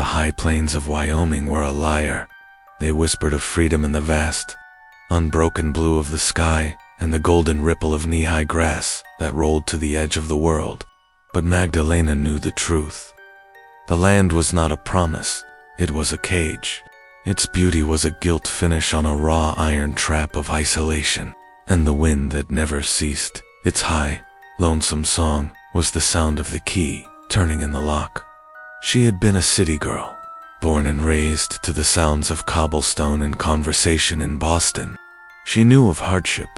The high plains of Wyoming were a liar. They whispered of freedom in the vast, unbroken blue of the sky and the golden ripple of knee-high grass that rolled to the edge of the world. But Magdalena knew the truth. The land was not a promise, it was a cage. Its beauty was a gilt finish on a raw iron trap of isolation, and the wind that never ceased, its high, lonesome song, was the sound of the key turning in the lock. She had been a city girl, born and raised to the sounds of cobblestone and conversation in Boston. She knew of hardship,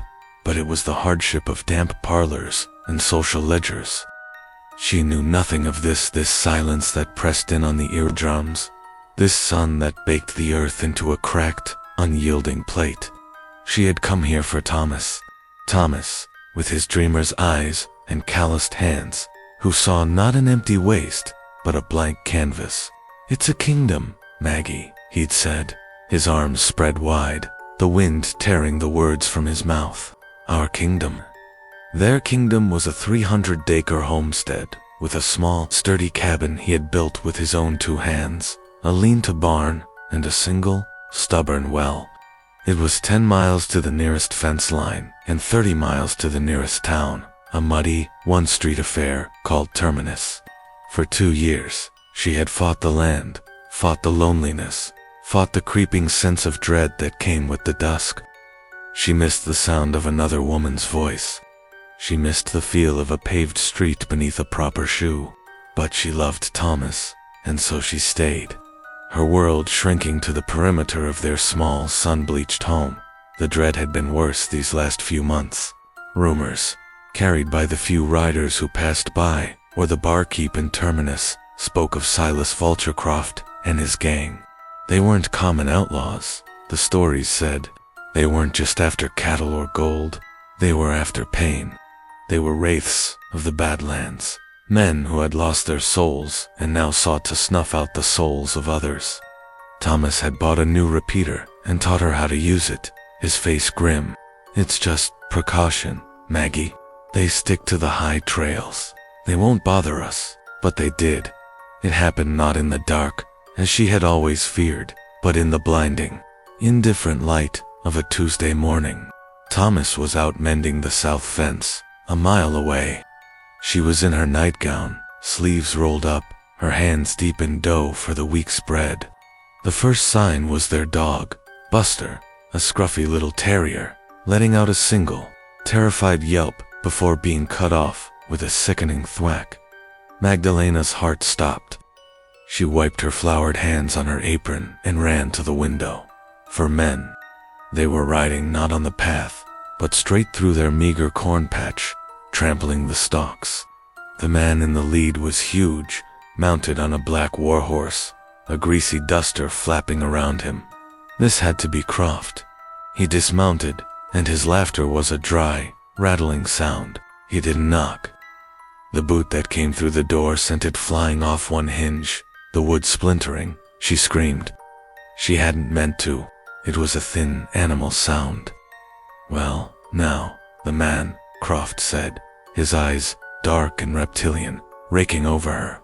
but it was the hardship of damp parlors and social ledgers. She knew nothing of this silence that pressed in on the eardrums, this sun that baked the earth into a cracked, unyielding plate. She had come here for Thomas, with his dreamer's eyes and calloused hands, who saw not an empty waste, but a blank canvas. "It's a kingdom, Maggie," he'd said, his arms spread wide, the wind tearing the words from his mouth. "Our kingdom." Their kingdom was a 300-acre homestead, with a small, sturdy cabin he had built with his own 2 hands, a lean-to barn, and a single, stubborn well. It was 10 miles to the nearest fence line, and 30 miles to the nearest town, a muddy, one-street affair called Terminus. For 2 years, she had fought the land, fought the loneliness, fought the creeping sense of dread that came with the dusk. She missed the sound of another woman's voice. She missed the feel of a paved street beneath a proper shoe. But she loved Thomas, and so she stayed, her world shrinking to the perimeter of their small, sun-bleached home. The dread had been worse these last few months. Rumors, carried by the few riders who passed by, or the barkeep in Terminus, spoke of Silas Vulturecroft and his gang. They weren't common outlaws, the stories said. They weren't just after cattle or gold. They were after pain. They were wraiths of the Badlands, men who had lost their souls and now sought to snuff out the souls of others. Thomas had bought a new repeater and taught her how to use it, his face grim. "It's just precaution, Maggie. They stick to the high trails. They won't bother us." But they did. It happened not in the dark, as she had always feared, but in the blinding, indifferent light of a Tuesday morning. Thomas was out mending the south fence, a mile away. She was in her nightgown, sleeves rolled up, her hands deep in dough for the week's bread. The first sign was their dog, Buster, a scruffy little terrier, letting out a single, terrified yelp before being cut off with a sickening thwack. Magdalena's heart stopped. She wiped her floured hands on her apron and ran to the window. For men, they were riding not on the path, but straight through their meager corn patch, trampling the stalks. The man in the lead was huge, mounted on a black warhorse, a greasy duster flapping around him. This had to be Croft. He dismounted, and his laughter was a dry, rattling sound. He didn't knock. The boot that came through the door sent it flying off one hinge, the wood splintering. She screamed. She hadn't meant to. It was a thin, animal sound. "Well, now, the man," Croft said, his eyes, dark and reptilian, raking over her.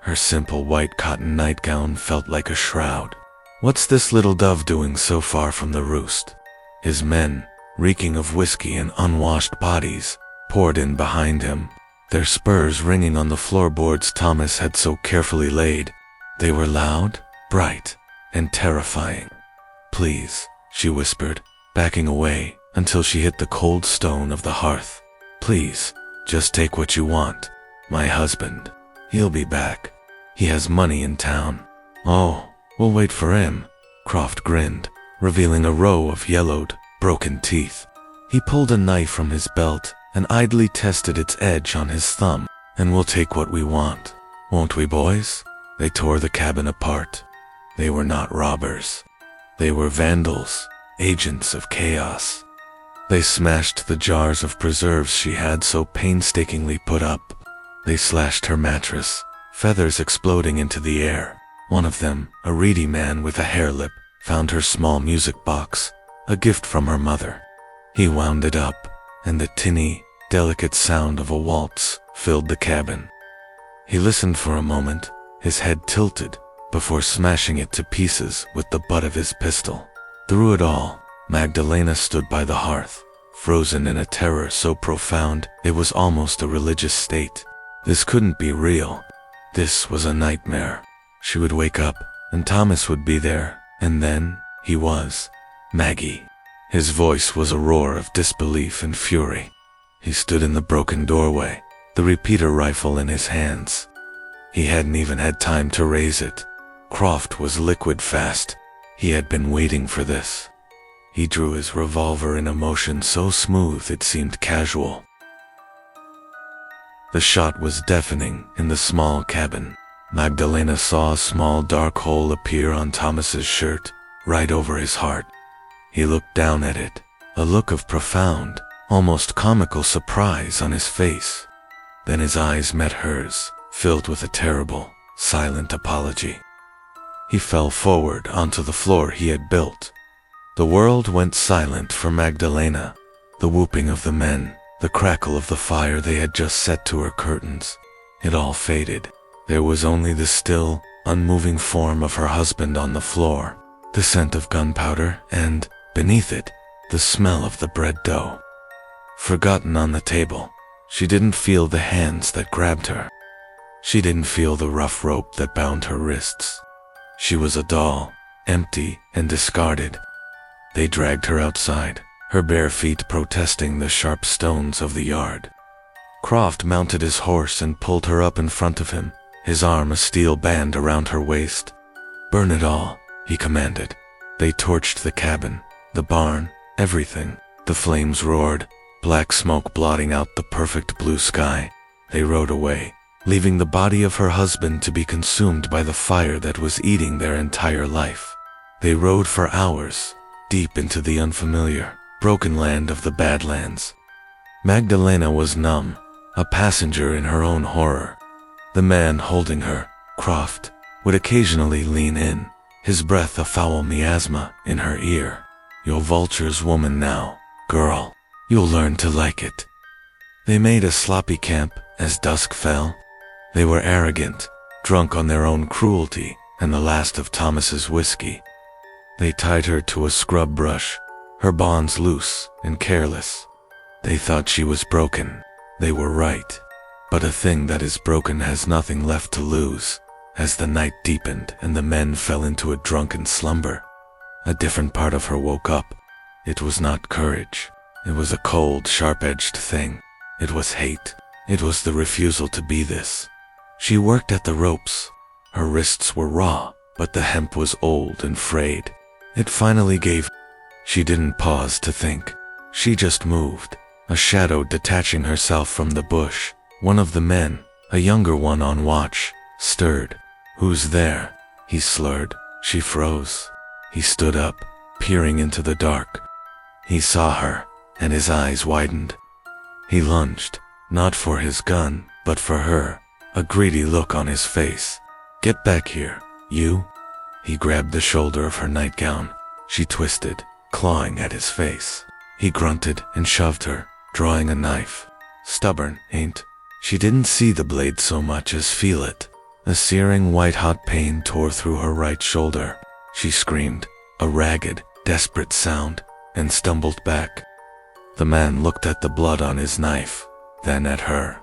Her simple white cotton nightgown felt like a shroud. "What's this little dove doing so far from the roost?" His men, reeking of whiskey and unwashed bodies, poured in behind him, their spurs ringing on the floorboards Thomas had so carefully laid. They were loud, bright, and terrifying. "Please," she whispered, backing away until she hit the cold stone of the hearth. "Please, just take what you want. My husband. He'll be back. He has money in town." "Oh, we'll wait for him," Croft grinned, revealing a row of yellowed, broken teeth. He pulled a knife from his belt and idly tested its edge on his thumb. "And we'll take what we want. Won't we, boys?" They tore the cabin apart. They were not robbers. They were vandals, agents of chaos. They smashed the jars of preserves she had so painstakingly put up. They slashed her mattress, feathers exploding into the air. One of them, a reedy man with a hair lip, found her small music box, a gift from her mother. He wound it up, and the tinny, delicate sound of a waltz filled the cabin. He listened for a moment, his head tilted, before smashing it to pieces with the butt of his pistol. Through it all, Magdalena stood by the hearth, frozen in a terror so profound it was almost a religious state. This couldn't be real. This was a nightmare. She would wake up, and Thomas would be there, and then he was Maggie. His voice was a roar of disbelief and fury. He stood in the broken doorway, the repeater rifle in his hands. He hadn't even had time to raise it. Croft was liquid fast. He had been waiting for this. He drew his revolver in a motion so smooth it seemed casual. The shot was deafening in the small cabin. Magdalena saw a small dark hole appear on Thomas's shirt, right over his heart. He looked down at it, a look of profound, almost comical surprise on his face. Then his eyes met hers, filled with a terrible, silent apology. He fell forward onto the floor he had built. The world went silent for Magdalena. The whooping of the men, the crackle of the fire they had just set to her curtains. It all faded. There was only the still, unmoving form of her husband on the floor, the scent of gunpowder, and, beneath it, the smell of the bread dough. Forgotten on the table, she didn't feel the hands that grabbed her. She didn't feel the rough rope that bound her wrists. She was a doll, empty and discarded. They dragged her outside, her bare feet protesting the sharp stones of the yard. Croft mounted his horse and pulled her up in front of him, his arm a steel band around her waist. "Burn it all," he commanded. They torched the cabin, the barn, everything. The flames roared, black smoke blotting out the perfect blue sky. They rode away, leaving the body of her husband to be consumed by the fire that was eating their entire life. They rode for hours, deep into the unfamiliar, broken land of the Badlands. Magdalena was numb, a passenger in her own horror. The man holding her, Croft, would occasionally lean in, his breath a foul miasma in her ear. "You're Vulture's woman now, girl. You'll learn to like it." They made a sloppy camp as dusk fell. They were arrogant, drunk on their own cruelty and the last of Thomas's whiskey. They tied her to a scrub brush, her bonds loose and careless. They thought she was broken. They were right. But a thing that is broken has nothing left to lose. As the night deepened and the men fell into a drunken slumber, a different part of her woke up. It was not courage. It was a cold, sharp-edged thing. It was hate. It was the refusal to be this. She worked at the ropes. Her wrists were raw, but the hemp was old and frayed. It finally gave. She didn't pause to think. She just moved, a shadow detaching herself from the bush. One of the men, a younger one on watch, stirred. "Who's there?" he slurred. She froze. He stood up, peering into the dark. He saw her, and his eyes widened. He lunged, not for his gun, but for her, a greedy look on his face. "Get back here, you." He grabbed the shoulder of her nightgown. She twisted, clawing at his face. He grunted and shoved her, drawing a knife. Stubborn, ain't? She didn't see the blade so much as feel it. A searing white-hot pain tore through her right shoulder. She screamed, a ragged, desperate sound, and stumbled back. The man looked at the blood on his knife, then at her.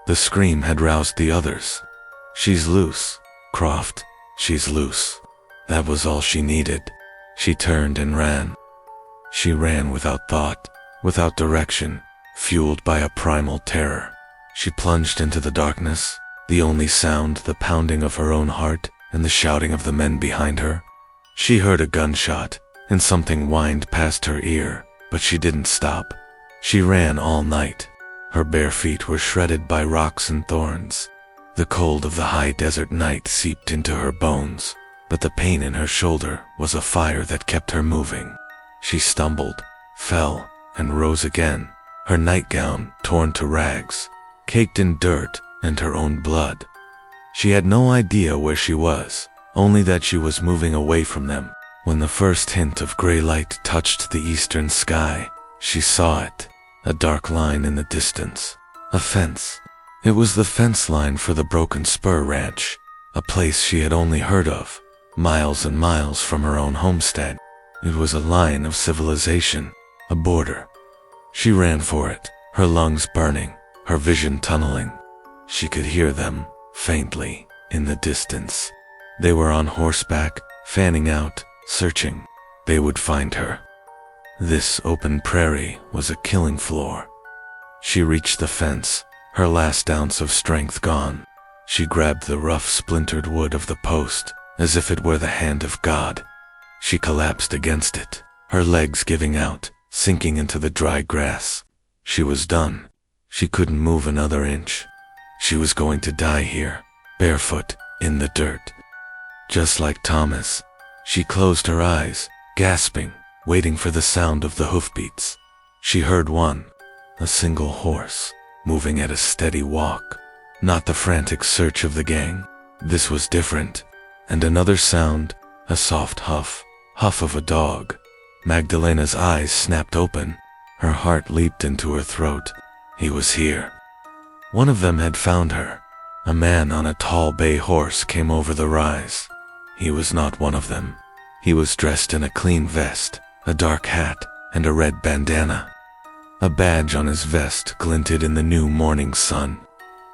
The scream had roused the others. "She's loose, Croft, she's loose." That was all she needed. She turned and ran. She ran without thought, without direction, fueled by a primal terror. She plunged into the darkness, the only sound the pounding of her own heart and the shouting of the men behind her. She heard a gunshot, and something whined past her ear, but she didn't stop. She ran all night. Her bare feet were shredded by rocks and thorns. The cold of the high desert night seeped into her bones, but the pain in her shoulder was a fire that kept her moving. She stumbled, fell, and rose again, her nightgown torn to rags, caked in dirt and her own blood. She had no idea where she was, only that she was moving away from them. When the first hint of gray light touched the eastern sky, she saw it, a dark line in the distance, a fence. It was the fence line for the Broken Spur Ranch. a place she had only heard of, miles and miles from her own homestead. It was a line of civilization, a border. She ran for it, her lungs burning, her vision tunneling. She could hear them, faintly, in the distance. They were on horseback, fanning out, searching. They would find her. This open prairie was a killing floor. She reached the fence, her last ounce of strength gone. She grabbed the rough splintered wood of the post, as if it were the hand of God. She collapsed against it, her legs giving out, sinking into the dry grass. She was done. She couldn't move another inch. She was going to die here, barefoot, in the dirt. Just like Thomas, she closed her eyes, gasping, waiting for the sound of the hoofbeats. She heard one, a single horse, moving at a steady walk. Not the frantic search of the gang. This was different. And another sound, a soft huff of a dog. Magdalena's eyes snapped open. Her heart leaped into her throat. He was here. One of them had found her. A man on a tall bay horse came over the rise. He was not one of them. He was dressed in a clean vest, a dark hat, and a red bandana. A badge on his vest glinted in the new morning sun.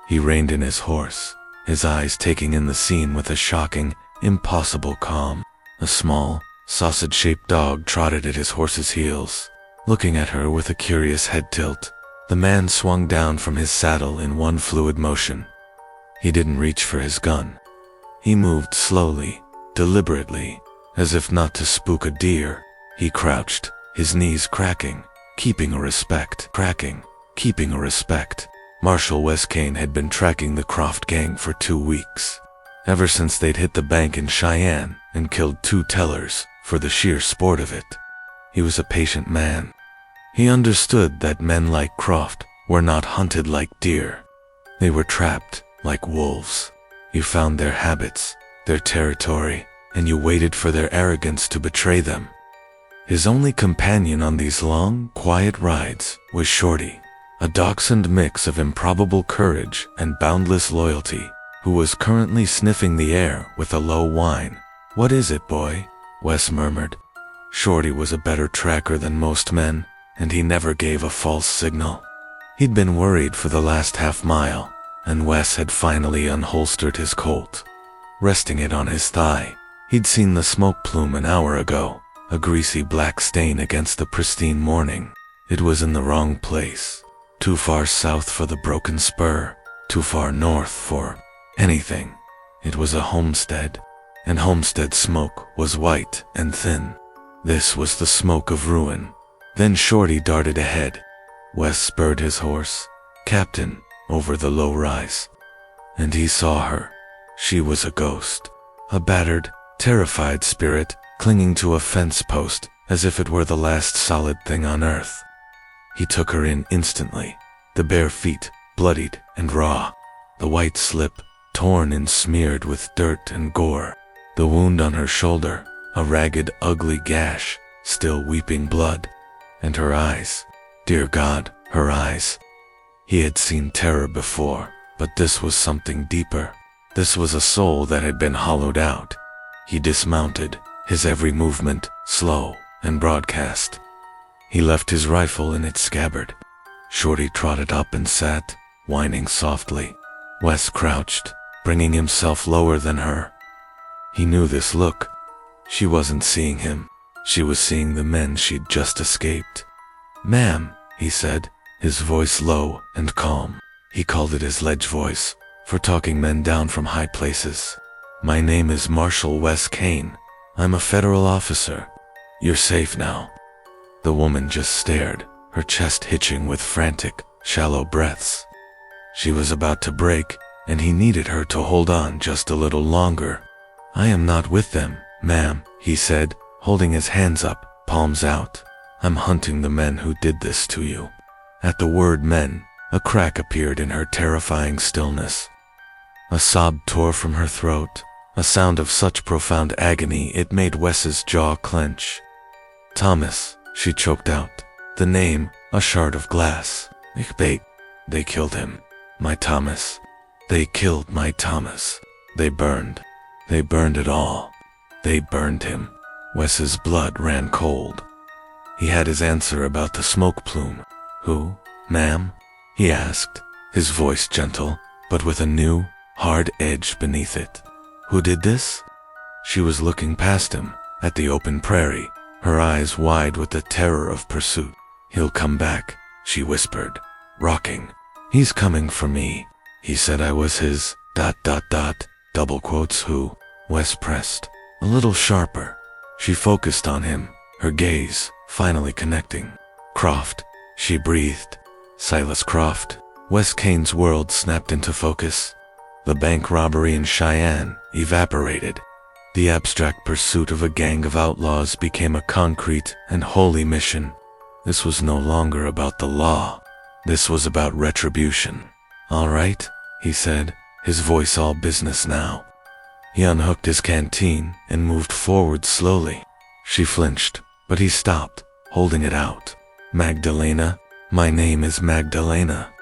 He reined in his horse, his eyes taking in the scene with a shocking, impossible calm. A small, sausage-shaped dog trotted at his horse's heels, looking at her with a curious head tilt. The man swung down from his saddle in one fluid motion. He didn't reach for his gun. He moved slowly, deliberately, as if not to spook a deer. He crouched, his knees cracking, keeping a respect. Marshal Wes Kane had been tracking the Croft gang for 2 weeks. Ever since they'd hit the bank in Cheyenne and killed 2 tellers for the sheer sport of it. He was a patient man. He understood that men like Croft were not hunted like deer. They were trapped like wolves. You found their habits, their territory, and you waited for their arrogance to betray them. His only companion on these long, quiet rides was Shorty, a dachshund mix of improbable courage and boundless loyalty, who was currently sniffing the air with a low whine. "What is it, boy?" Wes murmured. Shorty was a better tracker than most men, and he never gave a false signal. He'd been worried for the last half mile, and Wes had finally unholstered his Colt. Resting it on his thigh, he'd seen the smoke plume an hour ago, a greasy black stain against the pristine morning. It was in the wrong place. Too far south for the broken spur, too far north for anything. It was a homestead, and homestead smoke was white and thin. This was the smoke of ruin. Then Shorty darted ahead. Wes spurred his horse, Captain, over the low rise. And he saw her. She was a ghost, a battered, terrified spirit clinging to a fence post as if it were the last solid thing on earth. He took her in instantly, the bare feet, bloodied and raw, the white slip, torn and smeared with dirt and gore, the wound on her shoulder, a ragged, ugly gash, still weeping blood, and her eyes. Dear God, her eyes. He had seen terror before, but this was something deeper. This was a soul that had been hollowed out. He dismounted, his every movement slow and broadcast. He left his rifle in its scabbard. Shorty trotted up and sat, whining softly. Wes crouched, bringing himself lower than her. He knew this look. She wasn't seeing him. She was seeing the men she'd just escaped. "Ma'am," he said, his voice low and calm. He called it his ledge voice, for talking men down from high places. "My name is Marshal Wes Kane. I'm a federal officer. You're safe now." The woman just stared, her chest hitching with frantic, shallow breaths. She was about to break, and he needed her to hold on just a little longer. "I am not with them, ma'am," he said, holding his hands up, palms out. "I'm hunting the men who did this to you." At the word men, a crack appeared in her terrifying stillness. A sob tore from her throat, a sound of such profound agony it made Wes's jaw clench. "Thomas," she choked out, the name, a shard of glass. They killed him. My Thomas. They killed my Thomas. They burned. They burned it all. They burned him. Wes's blood ran cold. He had his answer about the smoke plume. Who, ma'am? He asked, his voice gentle, but with a new, hard edge beneath it. Who did this? She was looking past him, at the open prairie, her eyes wide with the terror of pursuit. He'll come back, she whispered, rocking. He's coming for me. He said I was his, ... double quotes who, Wes pressed, a little sharper. She focused on him, her gaze finally connecting. Croft, she breathed. Silas Croft. Wes Kane's world snapped into focus. The bank robbery in Cheyenne evaporated. The abstract pursuit of a gang of outlaws became a concrete and holy mission. This was no longer about the law. This was about retribution. All right, he said, his voice all business now. He unhooked his canteen and moved forward slowly. She flinched, but he stopped, holding it out. Magdalena, my name is Magdalena.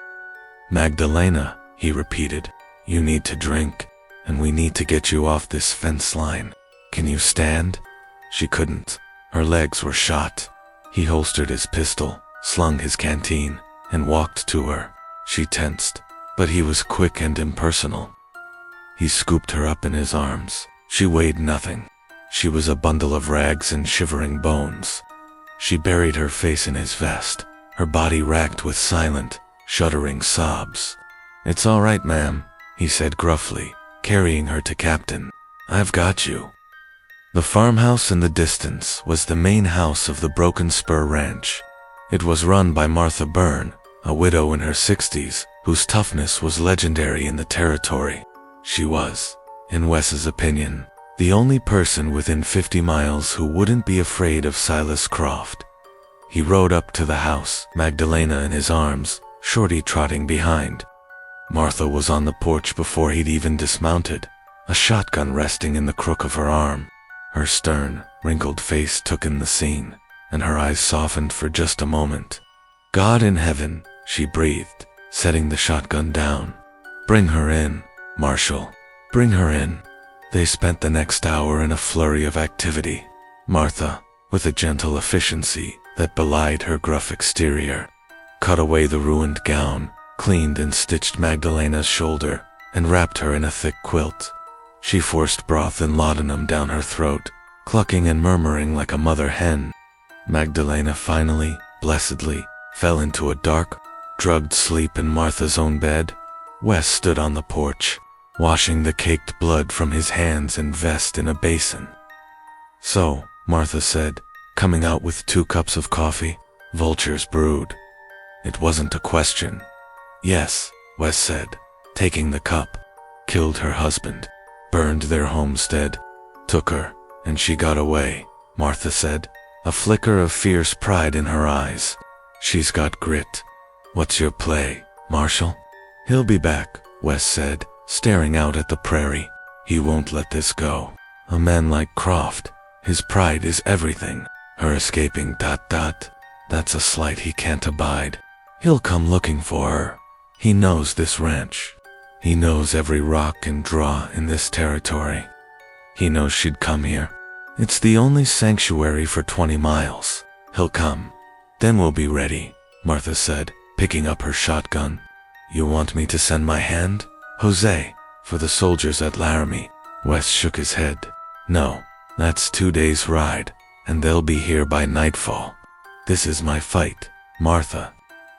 Magdalena, he repeated, you need to drink, and we need to get you off this fence line. Can you stand? She couldn't. Her legs were shot. He holstered his pistol, slung his canteen, and walked to her. She tensed, but he was quick and impersonal. He scooped her up in his arms. She weighed nothing. She was a bundle of rags and shivering bones. She buried her face in his vest, her body racked with silent, shuddering sobs. It's all right, ma'am, he said gruffly, carrying her to Captain. I've got you. The farmhouse in the distance was the main house of the Broken Spur Ranch. It was run by Martha Byrne, a widow in her 60s, whose toughness was legendary in the territory. She was, in Wes's opinion, the only person within 50 miles who wouldn't be afraid of Silas Croft. He rode up to the house, Magdalena in his arms, Shorty trotting behind. Martha was on the porch before he'd even dismounted, a shotgun resting in the crook of her arm. Her stern, wrinkled face took in the scene, and her eyes softened for just a moment. God in heaven, she breathed, setting the shotgun down. Bring her in, Marshal. Bring her in. They spent the next hour in a flurry of activity. Martha, with a gentle efficiency that belied her gruff exterior, cut away the ruined gown, cleaned and stitched Magdalena's shoulder, and wrapped her in a thick quilt. She forced broth and laudanum down her throat, clucking and murmuring like a mother hen. Magdalena finally, blessedly, fell into a dark, drugged sleep in Martha's own bed. Wes stood on the porch, washing the caked blood from his hands and vest in a basin. So, Martha said, coming out with 2 cups of coffee, Vulture's brewed. It wasn't a question. Yes, Wes said, taking the cup. Killed her husband, burned their homestead, took her, and she got away, Martha said, a flicker of fierce pride in her eyes. She's got grit. What's your play, Marshal? He'll be back, Wes said, staring out at the prairie. He won't let this go. A man like Croft, his pride is everything. Her escaping ... that's a slight he can't abide. He'll come looking for her. He knows this ranch. He knows every rock and draw in this territory. He knows she'd come here. It's the only sanctuary for 20 miles. He'll come. Then we'll be ready, Martha said, picking up her shotgun. You want me to send my hand, Jose, for the soldiers at Laramie? Wes shook his head. No, that's 2 days' ride, and they'll be here by nightfall. This is my fight, Martha.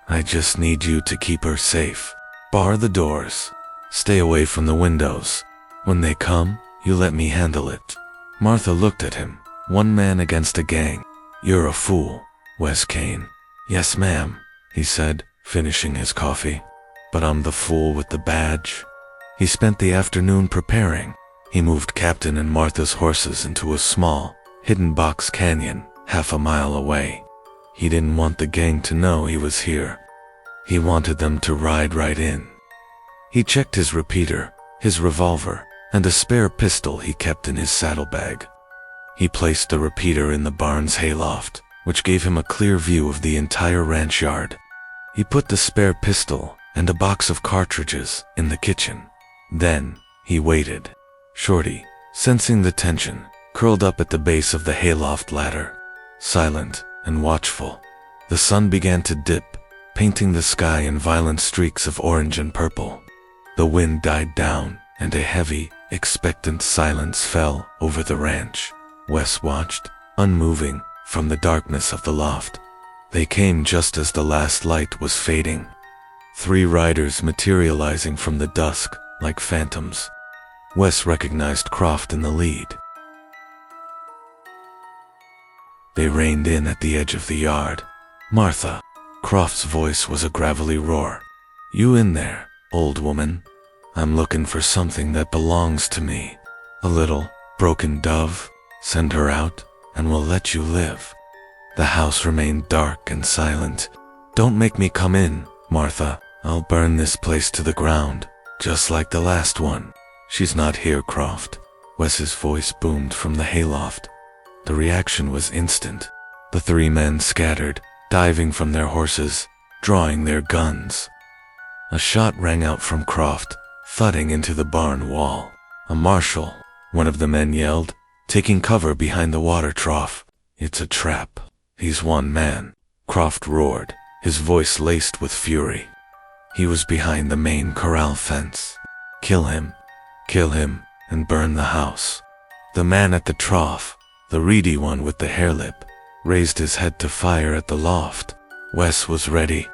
I just need you to keep her safe. Bar the doors. Stay away from the windows. When they come, you let me handle it. Martha looked at him, one man against a gang. You're a fool, Wes Kane. Yes, ma'am, he said, finishing his coffee. But I'm the fool with the badge. He spent the afternoon preparing. He moved Captain and Martha's horses into a small, hidden box canyon, half a mile away. He didn't want the gang to know he was here. He wanted them to ride right in. He checked his repeater, his revolver, and a spare pistol he kept in his saddlebag. He placed the repeater in the barn's hayloft, which gave him a clear view of the entire ranch yard. He put the spare pistol and a box of cartridges in the kitchen. Then, he waited. Shorty, sensing the tension, curled up at the base of the hayloft ladder, silent and watchful. The sun began to dip, painting the sky in violent streaks of orange and purple. The wind died down, and a heavy, expectant silence fell over the ranch. Wes watched, unmoving, from the darkness of the loft. They came just as the last light was fading. 3 riders materializing from the dusk like phantoms. Wes recognized Croft in the lead. They reined in at the edge of the yard. "Martha." Croft's voice was a gravelly roar. "You in there, old woman? I'm looking for something that belongs to me. A little, broken dove. Send her out, and we'll let you live." The house remained dark and silent. "Don't make me come in, Martha. I'll burn this place to the ground, just like the last one." "She's not here, Croft." Wes's voice boomed from the hayloft. The reaction was instant. The 3 men scattered, diving from their horses, drawing their guns. A shot rang out from Croft, thudding into the barn wall. "A marshal," one of the men yelled, taking cover behind the water trough. "It's a trap. He's one man." Croft roared, his voice laced with fury. He was behind the main corral fence. Kill him, and burn the house." The man at the trough, the reedy one with the hair lip, raised his head to fire at the loft. Wes was ready.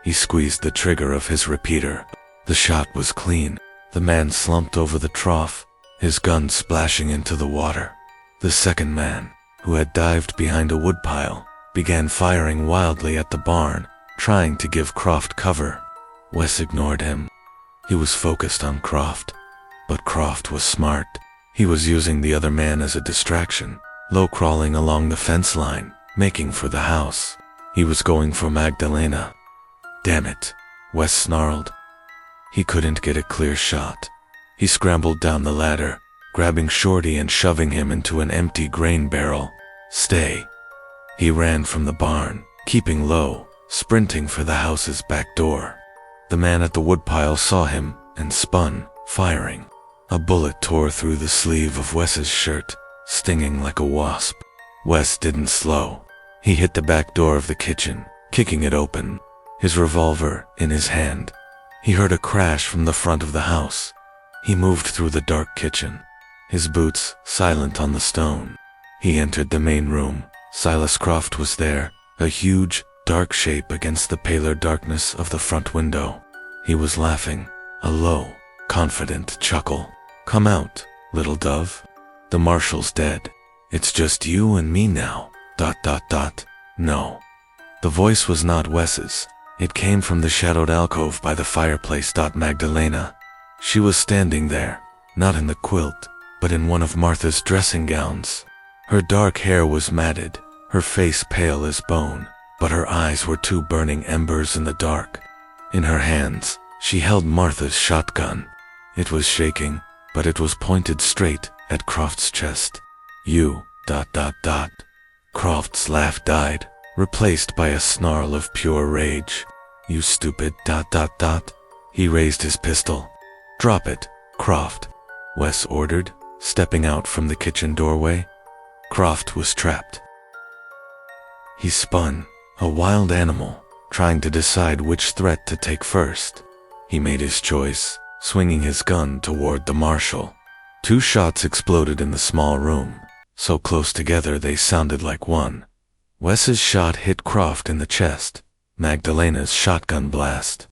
He squeezed the trigger of his repeater. The shot was clean. The man slumped over the trough, his gun splashing into the water. The second man, who had dived behind a woodpile, began firing wildly at the barn, trying to give Croft cover. Wes ignored him. He was focused on Croft. But Croft was smart. He was using the other man as a distraction, low-crawling along the fence line, making for the house. He was going for Magdalena. "Damn it," Wes snarled. He couldn't get a clear shot. He scrambled down the ladder, grabbing Shorty and shoving him into an empty grain barrel. "Stay." He ran from the barn, keeping low, sprinting for the house's back door. The man at the woodpile saw him and spun, firing. A bullet tore through the sleeve of Wes's shirt, stinging like a wasp. Wes didn't slow. He hit the back door of the kitchen, kicking it open, his revolver in his hand. He heard a crash from the front of the house. He moved through the dark kitchen, his boots silent on the stone. He entered the main room. Silas Croft was there, a huge, dark shape against the paler darkness of the front window. He was laughing, a low, confident chuckle. "Come out, little dove. The marshal's dead. It's just you and me now. ... No." The voice was not Wes's. It came from the shadowed alcove by the fireplace. Magdalena. She was standing there, not in the quilt, but in one of Martha's dressing gowns. Her dark hair was matted, her face pale as bone, but her eyes were 2 burning embers in the dark. In her hands, she held Martha's shotgun. It was shaking, but it was pointed straight at Croft's chest. "You, ... Croft's laugh died, replaced by a snarl of pure rage. "You stupid ... He raised his pistol. "Drop it, Croft," Wes ordered, stepping out from the kitchen doorway. Croft was trapped. He spun, a wild animal, trying to decide which threat to take first. He made his choice, swinging his gun toward the marshal. 2 shots exploded in the small room, so close together they sounded like one. Wes's shot hit Croft in the chest, Magdalena's shotgun blast